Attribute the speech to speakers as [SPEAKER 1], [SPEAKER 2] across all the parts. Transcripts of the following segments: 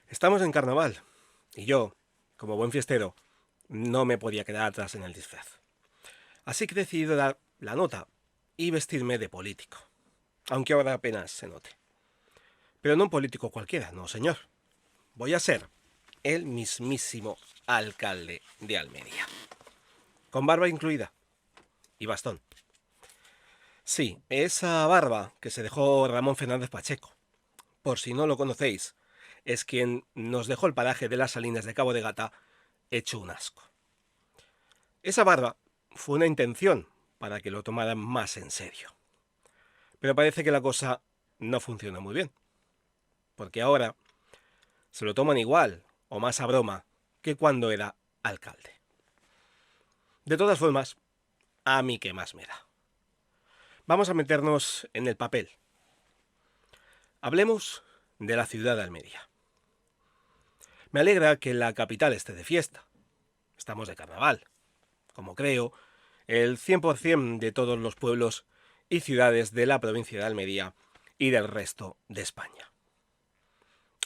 [SPEAKER 1] Estamos en carnaval y yo, como buen fiestero, no me podía quedar atrás en el disfraz. Así que he decidido dar la nota y vestirme de político, aunque ahora apenas se note. Pero no un político cualquiera, no señor. Voy a ser el mismísimo alcalde de Almería, con barba incluida y bastón. Sí, esa barba que se dejó Ramón Fernández Pacheco, por si no lo conocéis, es quien nos dejó el paraje de las Salinas de Cabo de Gata hecho un asco. Esa barba fue una intención para que lo tomaran más en serio. Pero parece que la cosa no funciona muy bien, porque ahora se lo toman igual o más a broma que cuando era alcalde. De todas formas, a mí qué más me da. Vamos a meternos en el papel. Hablemos de la ciudad de Almería. Me alegra que la capital esté de fiesta. Estamos de carnaval, como creo, el 100% de todos los pueblos y ciudades de la provincia de Almería y del resto de España.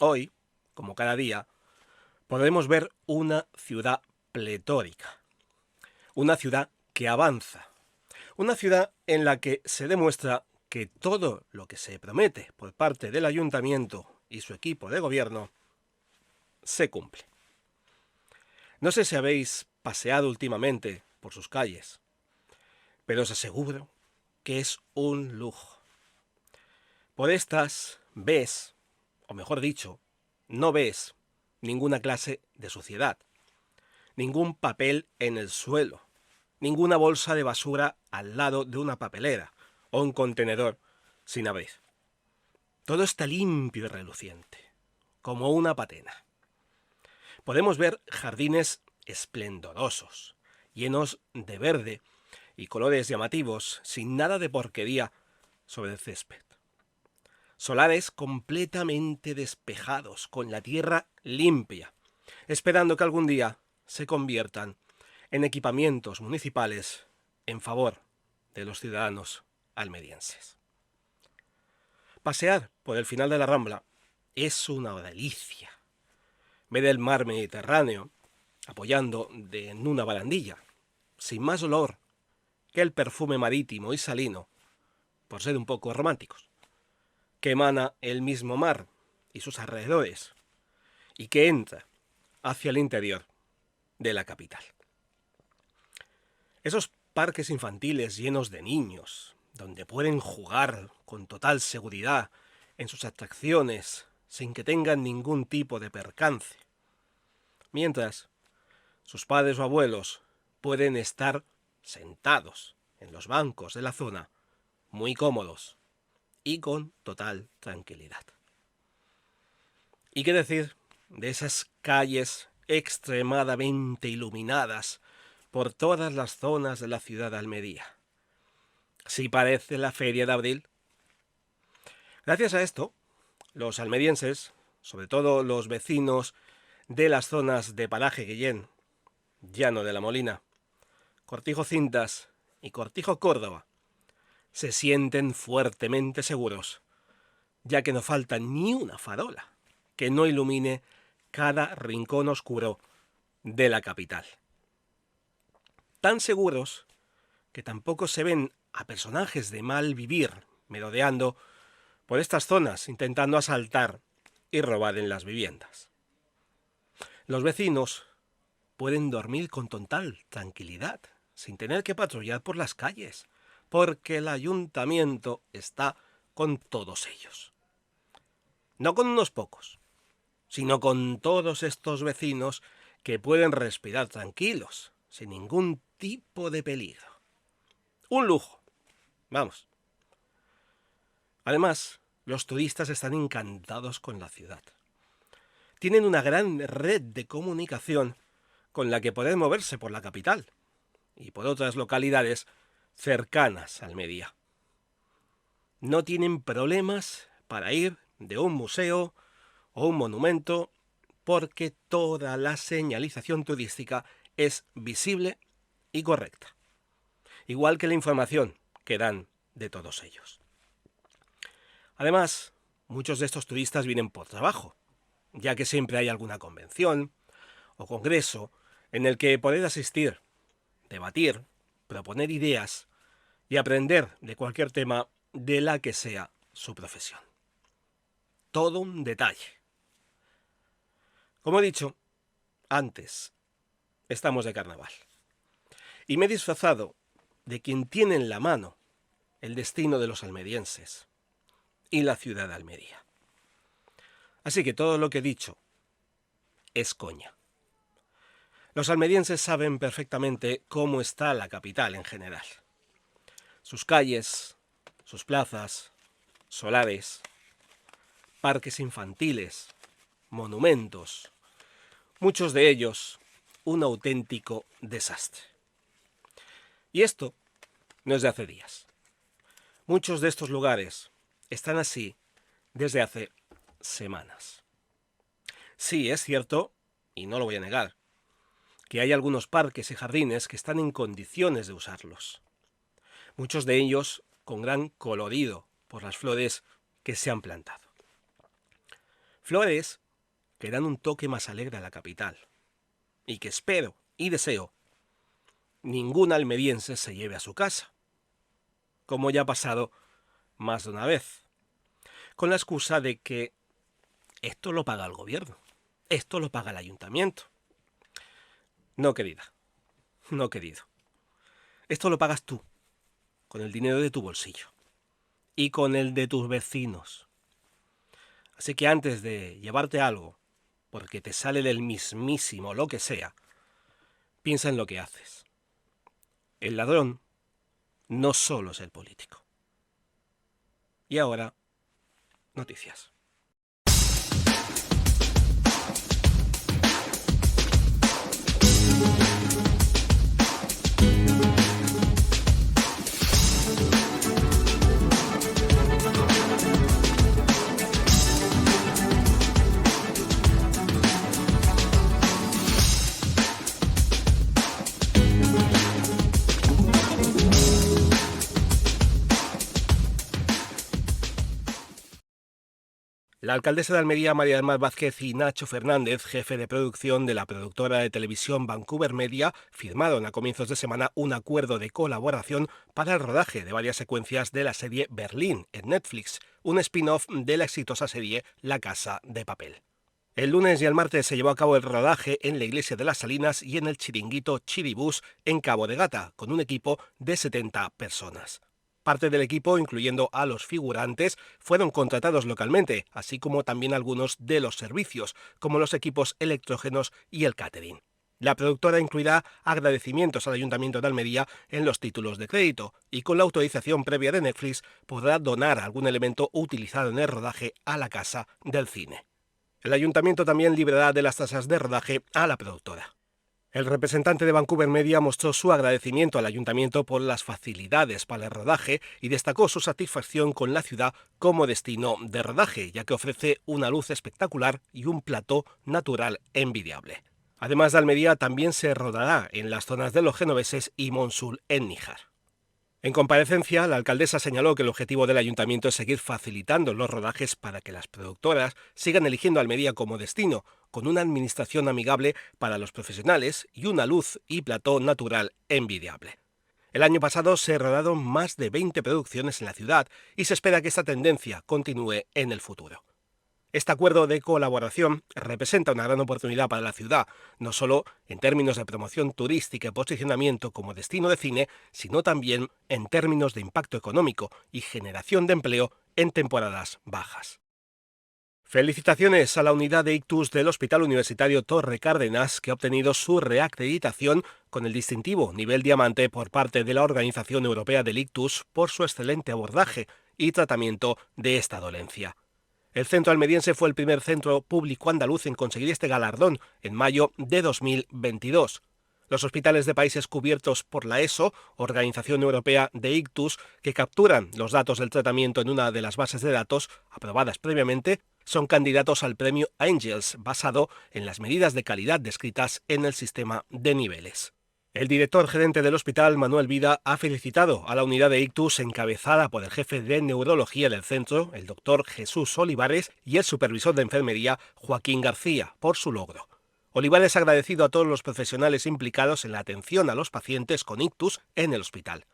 [SPEAKER 1] Hoy, como cada día, podremos ver una ciudad pletórica, una ciudad que avanza, una ciudad en la que se demuestra que todo lo que se promete por parte del ayuntamiento y su equipo de gobierno se cumple. No sé si habéis paseado últimamente por sus calles, pero os aseguro que es un lujo. Por estas ves, o mejor dicho, no ves ninguna clase de suciedad, ningún papel en el suelo, ninguna bolsa de basura al lado de una papelera o un contenedor sin abrir. Todo está limpio y reluciente, como una patena. Podemos ver jardines esplendorosos, llenos de verde y colores llamativos, sin nada de porquería sobre el césped. Solares completamente despejados, con la tierra limpia, esperando que algún día se conviertan en equipamientos municipales en favor de los ciudadanos almerienses. Pasear por el final de la Rambla es una delicia. Ver el mar Mediterráneo apoyando en una barandilla, sin más olor que el perfume marítimo y salino, por ser un poco románticos, que emana el mismo mar y sus alrededores, y que entra hacia el interior de la capital. Esos parques infantiles llenos de niños, donde pueden jugar con total seguridad en sus atracciones sin que tengan ningún tipo de percance, mientras sus padres o abuelos pueden estar sentados en los bancos de la zona, muy cómodos y con total tranquilidad. ¿Y qué decir de esas calles extremadamente iluminadas por todas las zonas de la ciudad de Almería? Si parece la feria de abril. Gracias a esto, los almerienses, sobre todo los vecinos de las zonas de Paraje Guillén, Llano de la Molina, Cortijo Cintas y Cortijo Córdoba, se sienten fuertemente seguros, ya que no falta ni una farola que no ilumine cada rincón oscuro de la capital. Tan seguros que tampoco se ven a personajes de mal vivir merodeando por estas zonas intentando asaltar y robar en las viviendas. Los vecinos pueden dormir con total tranquilidad, sin tener que patrullar por las calles, porque el ayuntamiento está con todos ellos. No con unos pocos, sino con todos estos vecinos que pueden respirar tranquilos, sin ningún tipo de peligro. Un lujo, vamos. Además, los turistas están encantados con la ciudad. Tienen una gran red de comunicación con la que poder moverse por la capital y por otras localidades cercanas a Almería. No tienen problemas para ir de un museo o un monumento porque toda la señalización turística es visible y correcta, igual que la información que dan de todos ellos. Además, muchos de estos turistas vienen por trabajo ya que siempre hay alguna convención o congreso en el que poder asistir, debatir, proponer ideas y aprender de cualquier tema de la que sea su profesión. Todo un detalle. Como he dicho antes, estamos de carnaval. Y me he disfrazado de quien tiene en la mano el destino de los almerienses y la ciudad de Almería. Así que todo lo que he dicho es coña. Los almerienses saben perfectamente cómo está la capital en general. Sus calles, sus plazas, solares, parques infantiles, monumentos, muchos de ellos un auténtico desastre. Y esto no es de hace días. Muchos de estos lugares están así desde hace semanas. Sí, es cierto, y no lo voy a negar, que hay algunos parques y jardines que están en condiciones de usarlos. Muchos de ellos con gran colorido por las flores que se han plantado. Flores que dan un toque más alegre a la capital y que espero y deseo ningún almeriense se lleve a su casa, como ya ha pasado más de una vez, con la excusa de que esto lo paga el gobierno, esto lo paga el ayuntamiento. No, querida, no, querido. Esto lo pagas tú, con el dinero de tu bolsillo y con el de tus vecinos. Así que antes de llevarte algo, porque te sale del mismísimo lo que sea, piensa en lo que haces. El ladrón no solo es el político. Y ahora, noticias. La alcaldesa de Almería, María del Mar Vázquez, y Nacho Fernández, jefe de producción de la productora de televisión Vancouver Media, firmaron a comienzos de semana un acuerdo de colaboración para el rodaje de varias secuencias de la serie Berlín en Netflix, un spin-off de la exitosa serie La Casa de Papel. El lunes y el martes se llevó a cabo el rodaje en la Iglesia de las Salinas y en el chiringuito Chiribús en Cabo de Gata, con un equipo de 70 personas. Parte del equipo, incluyendo a los figurantes, fueron contratados localmente, así como también algunos de los servicios, como los equipos electrógenos y el catering. La productora incluirá agradecimientos al Ayuntamiento de Almería en los títulos de crédito y con la autorización previa de Netflix podrá donar algún elemento utilizado en el rodaje a la Casa del Cine. El Ayuntamiento también librará de las tasas de rodaje a la productora. El representante de Vancouver Media mostró su agradecimiento al ayuntamiento por las facilidades para el rodaje y destacó su satisfacción con la ciudad como destino de rodaje, ya que ofrece una luz espectacular y un plató natural envidiable. Además de Almería, también se rodará en las zonas de Los Genoveses y Monsul en Níjar. En comparecencia, la alcaldesa señaló que el objetivo del ayuntamiento es seguir facilitando los rodajes para que las productoras sigan eligiendo Almería como destino, con una administración amigable para los profesionales y una luz y plató natural envidiable. El año pasado se rodaron más de 20 producciones en la ciudad y se espera que esta tendencia continúe en el futuro. Este acuerdo de colaboración representa una gran oportunidad para la ciudad, no solo en términos de promoción turística y posicionamiento como destino de cine, sino también en términos de impacto económico y generación de empleo en temporadas bajas. Felicitaciones a la unidad de ictus del Hospital Universitario Torre Cárdenas, que ha obtenido su reacreditación con el distintivo nivel diamante por parte de la Organización Europea del Ictus por su excelente abordaje y tratamiento de esta dolencia. El centro almeriense fue el primer centro público andaluz en conseguir este galardón en mayo de 2022. Los hospitales de países cubiertos por la ESO, Organización Europea de Ictus, que capturan los datos del tratamiento en una de las bases de datos aprobadas previamente, son candidatos al premio Angels, basado en las medidas de calidad descritas en el sistema de niveles. El director gerente del hospital, Manuel Vida, ha felicitado a la unidad de ictus encabezada por el jefe de neurología del centro, el doctor Jesús Olivares, y el supervisor de enfermería, Joaquín García, por su logro. Olivares ha agradecido a todos los profesionales implicados en la atención a los pacientes con ictus en el hospital.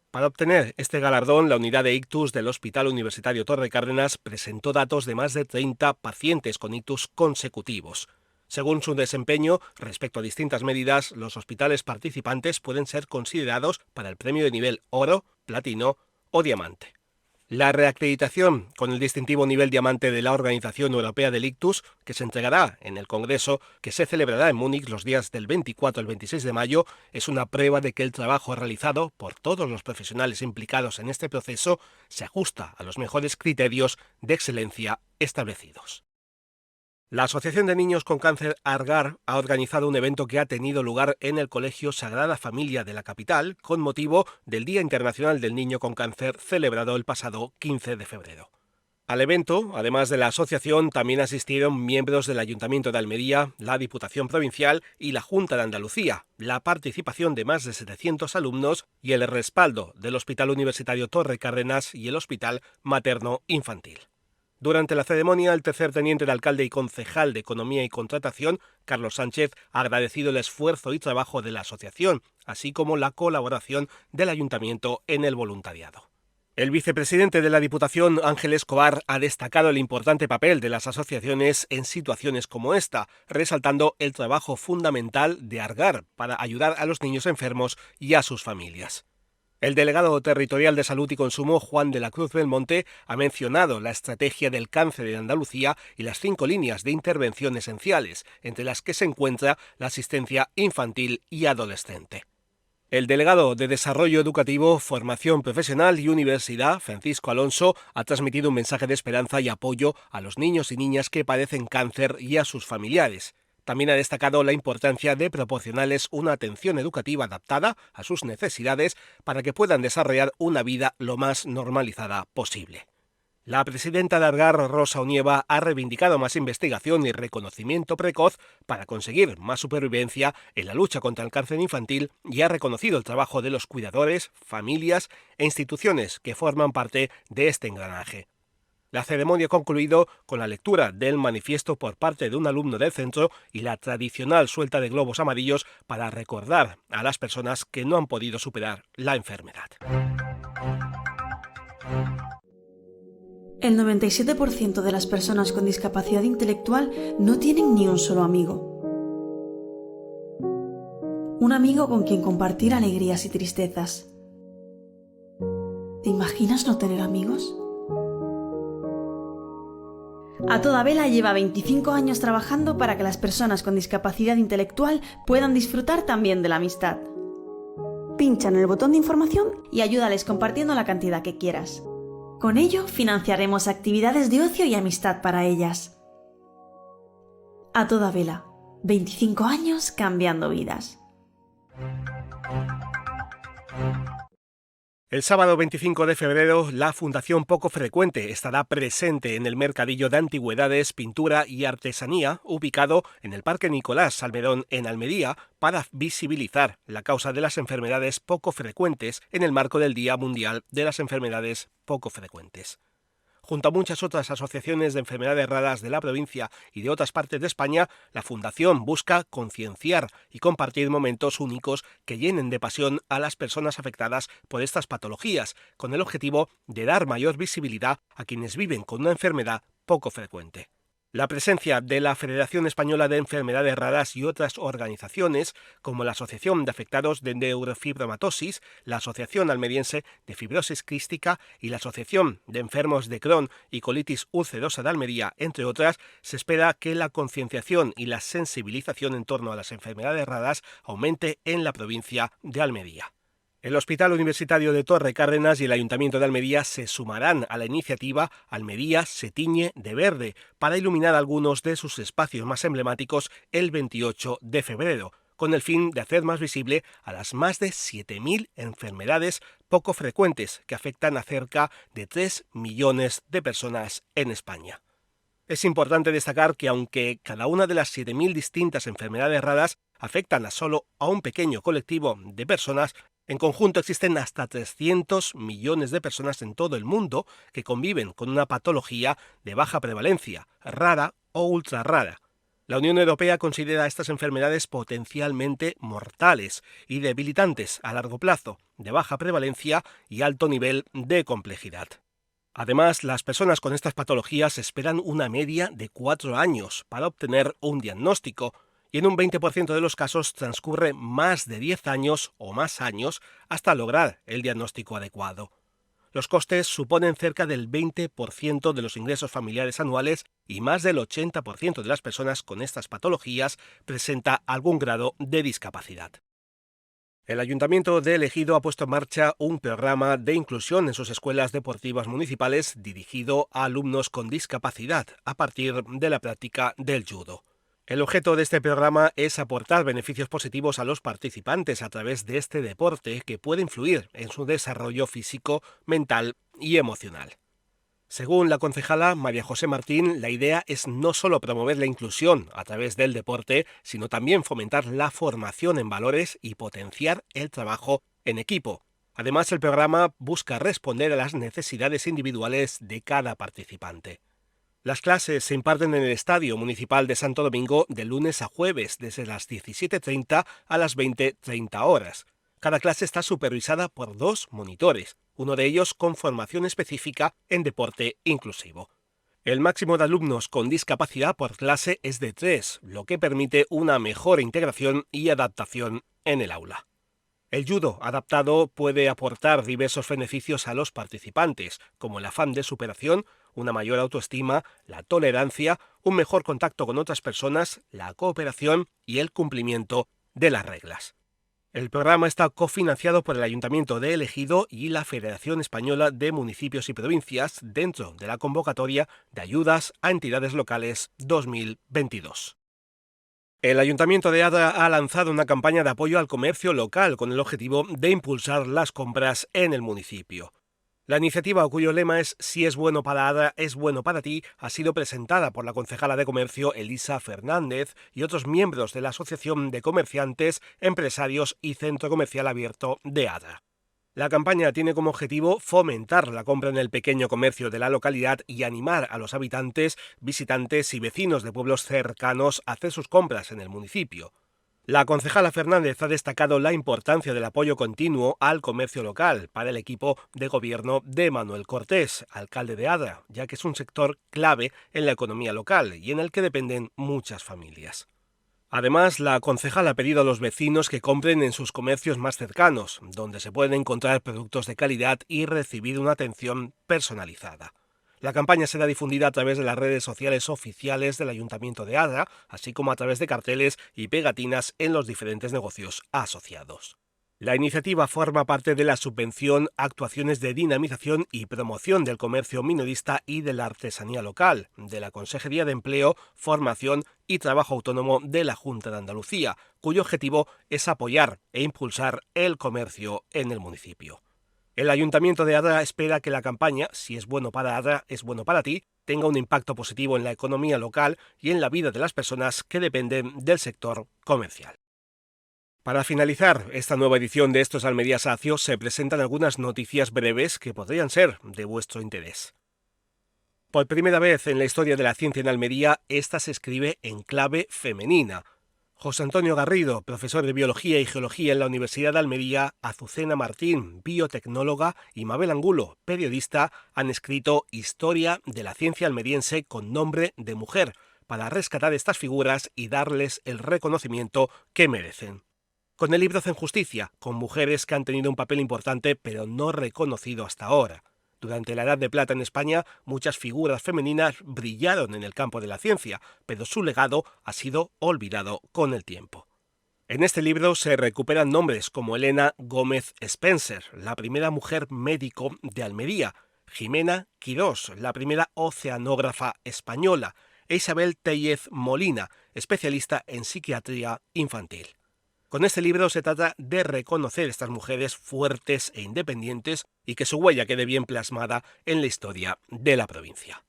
[SPEAKER 1] Para obtener este galardón, la unidad de ictus del Hospital Universitario Torre Cárdenas presentó datos de más de 30 pacientes con ictus consecutivos. Según su desempeño respecto a distintas medidas, los hospitales participantes pueden ser considerados para el premio de nivel oro, platino o diamante. La reacreditación con el distintivo nivel diamante de la Organización Europea del Ictus, que se entregará en el Congreso que se celebrará en Múnich los días del 24 al 26 de mayo, es una prueba de que el trabajo realizado por todos los profesionales implicados en este proceso se ajusta a los mejores criterios de excelencia establecidos. La Asociación de Niños con Cáncer ARGAR ha organizado un evento que ha tenido lugar en el Colegio Sagrada Familia de la capital con motivo del Día Internacional del Niño con Cáncer celebrado el pasado 15 de febrero. Al evento, además de la asociación, también asistieron miembros del Ayuntamiento de Almería, la Diputación Provincial y la Junta de Andalucía, la participación de más de 700 alumnos y el respaldo del Hospital Universitario Torre Cárdenas y el Hospital Materno Infantil. Durante la ceremonia, el tercer teniente de alcalde y concejal de Economía y Contratación, Carlos Sánchez, ha agradecido el esfuerzo y trabajo de la asociación, así como la colaboración del ayuntamiento en el voluntariado. El vicepresidente de la Diputación, Ángel Escobar, ha destacado el importante papel de las asociaciones en situaciones como esta, resaltando el trabajo fundamental de ARGAR para ayudar a los niños enfermos y a sus familias. El delegado territorial de Salud y Consumo, Juan de la Cruz Belmonte, ha mencionado la estrategia del cáncer en Andalucía y las 5 líneas de intervención esenciales, entre las que se encuentra la asistencia infantil y adolescente. El delegado de Desarrollo Educativo, Formación Profesional y Universidad, Francisco Alonso, ha transmitido un mensaje de esperanza y apoyo a los niños y niñas que padecen cáncer y a sus familiares. También ha destacado la importancia de proporcionarles una atención educativa adaptada a sus necesidades para que puedan desarrollar una vida lo más normalizada posible. La presidenta de ARGAR, Rosa Onieva, ha reivindicado más investigación y reconocimiento precoz para conseguir más supervivencia en la lucha contra el cáncer infantil y ha reconocido el trabajo de los cuidadores, familias e instituciones que forman parte de este engranaje. La ceremonia ha concluido con la lectura del manifiesto por parte de un alumno del centro y la tradicional suelta de globos amarillos para recordar a las personas que no han podido superar la enfermedad.
[SPEAKER 2] El 97% de las personas con discapacidad intelectual no tienen ni un solo amigo. Un amigo con quien compartir alegrías y tristezas. ¿Te imaginas no tener amigos? A Toda Vela lleva 25 años trabajando para que las personas con discapacidad intelectual puedan disfrutar también de la amistad. Pincha en el botón de información y ayúdales compartiendo la cantidad que quieras. Con ello financiaremos actividades de ocio y amistad para ellas. A Toda Vela, 25 años cambiando vidas.
[SPEAKER 1] El sábado 25 de febrero, la Fundación Poco Frecuente estará presente en el Mercadillo de Antigüedades, Pintura y Artesanía, ubicado en el Parque Nicolás Salmerón en Almería, para visibilizar la causa de las enfermedades poco frecuentes en el marco del Día Mundial de las Enfermedades Poco Frecuentes. Junto a muchas otras asociaciones de enfermedades raras de la provincia y de otras partes de España, la Fundación busca concienciar y compartir momentos únicos que llenen de pasión a las personas afectadas por estas patologías, con el objetivo de dar mayor visibilidad a quienes viven con una enfermedad poco frecuente. La presencia de la Federación Española de Enfermedades Raras y otras organizaciones, como la Asociación de Afectados de Neurofibromatosis, la Asociación Almeriense de Fibrosis Quística y la Asociación de Enfermos de Crohn y Colitis Ulcerosa de Almería, entre otras, se espera que la concienciación y la sensibilización en torno a las enfermedades raras aumente en la provincia de Almería. El Hospital Universitario de Torre Cárdenas y el Ayuntamiento de Almería se sumarán a la iniciativa Almería se tiñe de verde para iluminar algunos de sus espacios más emblemáticos el 28 de febrero, con el fin de hacer más visible a las más de 7.000 enfermedades poco frecuentes que afectan a cerca de 3 millones de personas en España. Es importante destacar que aunque cada una de las 7.000 distintas enfermedades raras afectan a solo a un pequeño colectivo de personas, en conjunto existen hasta 300 millones de personas en todo el mundo que conviven con una patología de baja prevalencia, rara o ultra rara. La Unión Europea considera estas enfermedades potencialmente mortales y debilitantes a largo plazo, de baja prevalencia y alto nivel de complejidad. Además, las personas con estas patologías esperan una media de 4 años para obtener un diagnóstico, y en un 20% de los casos transcurre más de 10 años o más años hasta lograr el diagnóstico adecuado. Los costes suponen cerca del 20% de los ingresos familiares anuales y más del 80% de las personas con estas patologías presenta algún grado de discapacidad. El Ayuntamiento de Ejido ha puesto en marcha un programa de inclusión en sus escuelas deportivas municipales dirigido a alumnos con discapacidad a partir de la práctica del judo. El objeto de este programa es aportar beneficios positivos a los participantes a través de este deporte que puede influir en su desarrollo físico, mental y emocional. Según la concejala María José Martín, la idea es no solo promover la inclusión a través del deporte, sino también fomentar la formación en valores y potenciar el trabajo en equipo. Además, el programa busca responder a las necesidades individuales de cada participante. Las clases se imparten en el Estadio Municipal de Santo Domingo de lunes a jueves, desde las 17:30 a las 20:30 horas. Cada clase está supervisada por 2 monitores, uno de ellos con formación específica en deporte inclusivo. El máximo de alumnos con discapacidad por clase es de 3, lo que permite una mejor integración y adaptación en el aula. El judo adaptado puede aportar diversos beneficios a los participantes, como el afán de superación, una mayor autoestima, la tolerancia, un mejor contacto con otras personas, la cooperación y el cumplimiento de las reglas. El programa está cofinanciado por el Ayuntamiento de Ejido y la Federación Española de Municipios y Provincias dentro de la convocatoria de ayudas a entidades locales 2022. El Ayuntamiento de Adra ha lanzado una campaña de apoyo al comercio local con el objetivo de impulsar las compras en el municipio. La iniciativa, cuyo lema es «Si es bueno para Adra, es bueno para ti», ha sido presentada por la concejala de Comercio Elisa Fernández y otros miembros de la Asociación de Comerciantes, Empresarios y Centro Comercial Abierto de Adra. La campaña tiene como objetivo fomentar la compra en el pequeño comercio de la localidad y animar a los habitantes, visitantes y vecinos de pueblos cercanos a hacer sus compras en el municipio. La concejala Fernández ha destacado la importancia del apoyo continuo al comercio local para el equipo de gobierno de Manuel Cortés, alcalde de Adra, ya que es un sector clave en la economía local y en el que dependen muchas familias. Además, la concejala ha pedido a los vecinos que compren en sus comercios más cercanos, donde se pueden encontrar productos de calidad y recibir una atención personalizada. La campaña será difundida a través de las redes sociales oficiales del Ayuntamiento de Adra, así como a través de carteles y pegatinas en los diferentes negocios asociados. La iniciativa forma parte de la subvención Actuaciones de Dinamización y Promoción del Comercio Minorista y de la Artesanía Local, de la Consejería de Empleo, Formación y Trabajo Autónomo de la Junta de Andalucía, cuyo objetivo es apoyar e impulsar el comercio en el municipio. El Ayuntamiento de Adra espera que la campaña «Si es bueno para Adra, es bueno para ti» tenga un impacto positivo en la economía local y en la vida de las personas que dependen del sector comercial. Para finalizar esta nueva edición de Esto es Almería Sacio, se presentan algunas noticias breves que podrían ser de vuestro interés. Por primera vez en la historia de la ciencia en Almería, esta se escribe en clave femenina. José Antonio Garrido, profesor de Biología y Geología en la Universidad de Almería, Azucena Martín, biotecnóloga, y Mabel Angulo, periodista, han escrito Historia de la ciencia almeriense con nombre de mujer, para rescatar estas figuras y darles el reconocimiento que merecen. Con el libro hacen justicia, con mujeres que han tenido un papel importante pero no reconocido hasta ahora. Durante la Edad de Plata en España, muchas figuras femeninas brillaron en el campo de la ciencia, pero su legado ha sido olvidado con el tiempo. En este libro se recuperan nombres como Elena Gómez Spencer, la primera mujer médico de Almería, Jimena Quirós, la primera oceanógrafa española, e Isabel Tellez Molina, especialista en psiquiatría infantil. Con este libro se trata de reconocer estas mujeres fuertes e independientes y que su huella quede bien plasmada en la historia de la provincia.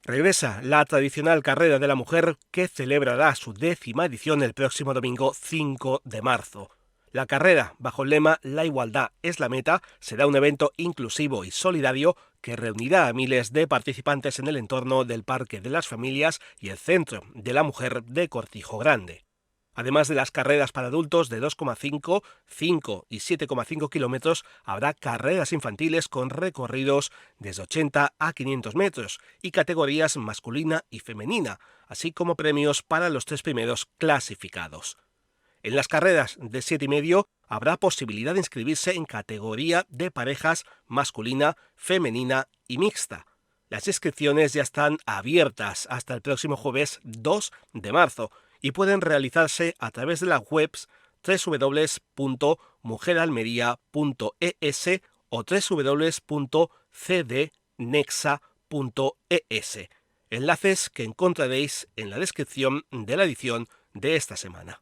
[SPEAKER 1] Regresa la tradicional Carrera de la Mujer, que celebrará su 10ª edición el próximo domingo 5 de marzo. La carrera, bajo el lema "La igualdad es la meta", será un evento inclusivo y solidario que reunirá a miles de participantes en el entorno del Parque de las Familias y el Centro de la Mujer de Cortijo Grande. Además de las carreras para adultos de 2,5, 5 y 7,5 kilómetros, habrá carreras infantiles con recorridos desde 80 a 500 metros y categorías masculina y femenina, así como premios para los 3 primeros clasificados. En las carreras de 7,5 habrá posibilidad de inscribirse en categoría de parejas masculina, femenina y mixta. Las inscripciones ya están abiertas hasta el próximo jueves 2 de marzo y pueden realizarse a través de las webs www.mujeralmería.es o www.cdnexa.es. Enlaces que encontraréis en la descripción de la edición de esta semana.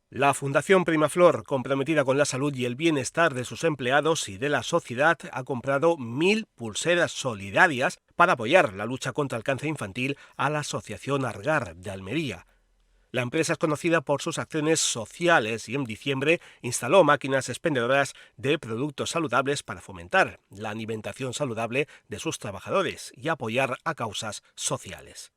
[SPEAKER 1] La Fundación Primaflor, comprometida con la salud y el bienestar de sus empleados y de la sociedad, ha comprado 1.000 pulseras solidarias para apoyar la lucha contra el cáncer infantil a la Asociación Argar de Almería. La empresa es conocida por sus acciones sociales y en diciembre instaló máquinas expendedoras de productos saludables para fomentar la alimentación saludable de sus trabajadores y apoyar a causas sociales.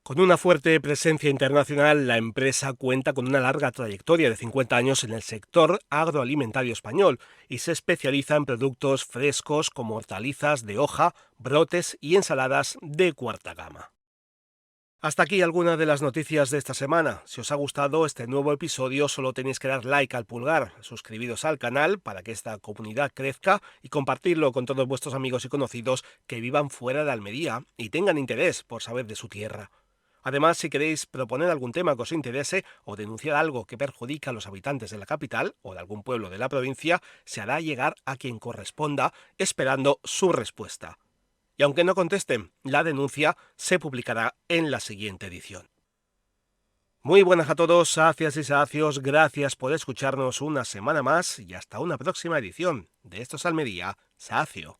[SPEAKER 1] Con una fuerte presencia internacional, la empresa cuenta con una larga trayectoria de 50 años en el sector agroalimentario español y se especializa en productos frescos como hortalizas de hoja, brotes y ensaladas de cuarta gama. Hasta aquí algunas de las noticias de esta semana. Si os ha gustado este nuevo episodio, solo tenéis que dar like al pulgar, suscribiros al canal para que esta comunidad crezca y compartirlo con todos vuestros amigos y conocidos que vivan fuera de Almería y tengan interés por saber de su tierra. Además, si queréis proponer algún tema que os interese o denunciar algo que perjudica a los habitantes de la capital o de algún pueblo de la provincia, se hará llegar a quien corresponda, esperando su respuesta. Y aunque no contesten, la denuncia se publicará en la siguiente edición. Muy buenas a todos, sacias y sacios, gracias por escucharnos una semana más y hasta una próxima edición de Esto es Almería, Sacio.